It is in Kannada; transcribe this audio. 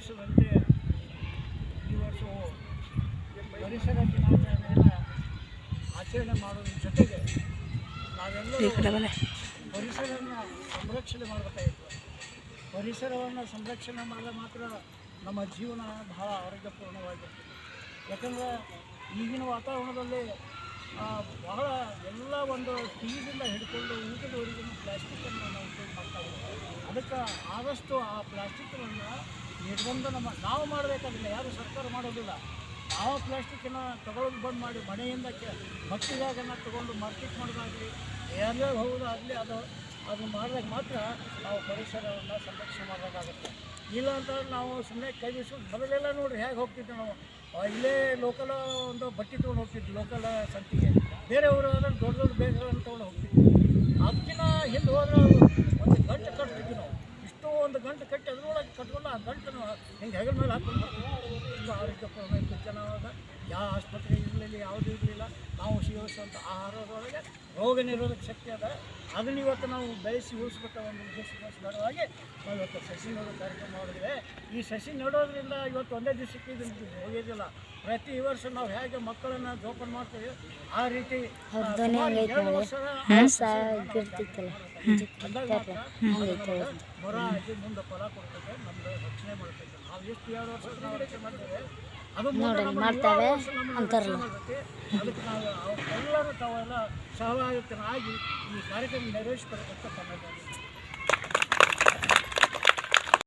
ವರ್ಷದಂತೆ ಈ ವರ್ಷವು ಪರಿಸರ ದಿನಾಚರಣೆಯನ್ನು ಆಚರಣೆ ಮಾಡೋದ್ರ ಜೊತೆಗೆ ನಾವೆಲ್ಲರೂ ಪರಿಸರವನ್ನು ಸಂರಕ್ಷಣೆ ಮಾಡಬೇಕಾಗಿತ್ತು. ಪರಿಸರವನ್ನು ಸಂರಕ್ಷಣೆ ಮಾಡಿದ್ರೆ ಮಾತ್ರ ನಮ್ಮ ಜೀವನ ಬಹಳ ಆರೋಗ್ಯಪೂರ್ಣವಾಗಿರ್ತದೆ. ಯಾಕಂದರೆ ಈಗಿನ ವಾತಾವರಣದಲ್ಲಿ ಬಹಳ ಎಲ್ಲ ಒಂದು ಟೀದಿಂದ ಹಿಡ್ಕೊಂಡು ಊಟದವರೆಗೂ ಪ್ಲಾಸ್ಟಿಕ್ಕನ್ನು ನಾವು ಉಪಯೋಗ ಮಾಡ್ತಾ ಇದ್ದೀವಿ. ಅದಕ್ಕೆ ಆದಷ್ಟು ಆ ಪ್ಲಾಸ್ಟಿಕ್ಕನ್ನು ನಿರ್ಬಂಧ ನಾವು ಮಾಡಬೇಕಾಗಿಲ್ಲ, ಯಾರು ಸರ್ಕಾರ ಮಾಡೋದಿಲ್ಲ. ನಾವು ಪ್ಲಾಸ್ಟಿಕ್ಕನ್ನು ತಗೊಳ್ಳೋದು ಬಂದ್ ಮಾಡಿ ಮನೆಯಿಂದ ಮಟ್ಟಿಗಾಗನ್ನು ತೊಗೊಂಡು ಮಾರ್ಕೆಟ್ ಮಾಡೋದಾಗಲಿ ಯಾರ್ಯಾರು ಹೋಗೋದಾಗಲಿ ಅದು ಮಾಡಿದಾಗ ಮಾತ್ರ ನಾವು ಪರಿಸರವನ್ನು ಸಂರಕ್ಷಣೆ ಮಾಡೋದಾಗುತ್ತೆ. ಇಲ್ಲ ಅಂತ ನಾವು ಸುಮ್ಮನೆ ಕೈ ಬೀಸೋದು. ಮೊದಲೆಲ್ಲ ನೋಡಿರಿ ಹೇಗೆ ಹೋಗ್ತಿದ್ವಿ ನಾವು, ಇಲ್ಲೇ ಲೋಕಲ್ ಒಂದು ಬಟ್ಟೆ ತೊಗೊಂಡು ಹೋಗ್ತಿದ್ವಿ, ಲೋಕಲ್ ಸಂತಿಗೆ. ಬೇರೆಯವರು ಅದನ್ನು ದೊಡ್ಡ ದೊಡ್ಡ ಬೇಗಗಳನ್ನು ತೊಗೊಂಡು ಹೋಗ್ತಿದ್ವಿ. ಅದಕ್ಕಿಂತ ಹಿಂದೆ ಹೋದ್ರೆ ಒಂದು ಗಂಟೆ ಕಟ್ತಿದ್ವಿ ನಾವು. ಇಷ್ಟೋ ಒಂದು ಗಂಟೆ ಕಟ್ಟಿ ಅದರೊಳಗೆ ಕಟ್ಕೊಂಡು ಆ ಗಂಟನ್ನು ಹಿಂಗೆ ಹೆಗಲ ಮೇಲೆ ಹಾಕೊಂಡು ತುಂಬ ಆರೋಗ್ಯಪೂರ್ಣ ಇತ್ತು. ಚೆನ್ನಾಗ ಯಾವ ಆಸ್ಪತ್ರೆ ಇರಲಿಲ್ಲ, ಯಾವುದೂ ಇರಲಿಲ್ಲ. ನಾವು ಸೇವಿಸುವಂಥ ಆಹಾರದೊಳಗೆ ರೋಗ ನಿರೋಧಕ ಶಕ್ತಿ ಅದ. ಅದನ್ನು ಇವತ್ತು ನಾವು ಬೆಳೆಸಿ ಉಳಿಸ್ಬೇಕ ಒಂದು ಉದ್ದೇಶವಾಗಿ ನಾವು ಇವತ್ತು ಸಸಿ ನೆಡೋ ಕಾರ್ಯಕ್ರಮ ಮಾಡಿದ್ವಿ. ಈ ಸಸಿ ನೆಡೋದ್ರಿಂದ ಇವತ್ತು ಒಂದೇ ದಿವಸಕ್ಕೆ ಇದು ಹೋಗೋದಿಲ್ಲ. ಪ್ರತಿ ವರ್ಷ ನಾವು ಹೇಗೆ ಮಕ್ಕಳನ್ನು ಜೋಪಾನ ಮಾಡ್ತೀವಿ ಆ ರೀತಿ ಮರ ಆಗಿ ಮುಂದೆ ಫಲ ಕೊಡ್ತೈತೆ, ನಮ್ಗೆ ರಕ್ಷಣೆ ಮಾಡ್ತೈತೆ. ನಾವು ಎಷ್ಟು 2 ವರ್ಷ ನಾವು ರಕ್ಷಣೆ ಮಾಡ್ತೇವೆ, ಅದು ಮಾಡ್ತೈತೆ. ಅದಕ್ಕೆ ನಾವು ಅವರೆಲ್ಲರೂ ತಾವೆಲ್ಲ ಸಹಭಾಗಿತನಾಗಿ ಈ ಕಾರ್ಯಕ್ರಮ ನೆರವೇರಿಸ್ಕೊಳ್ಬೇಕಂತ ತಮ್ಮ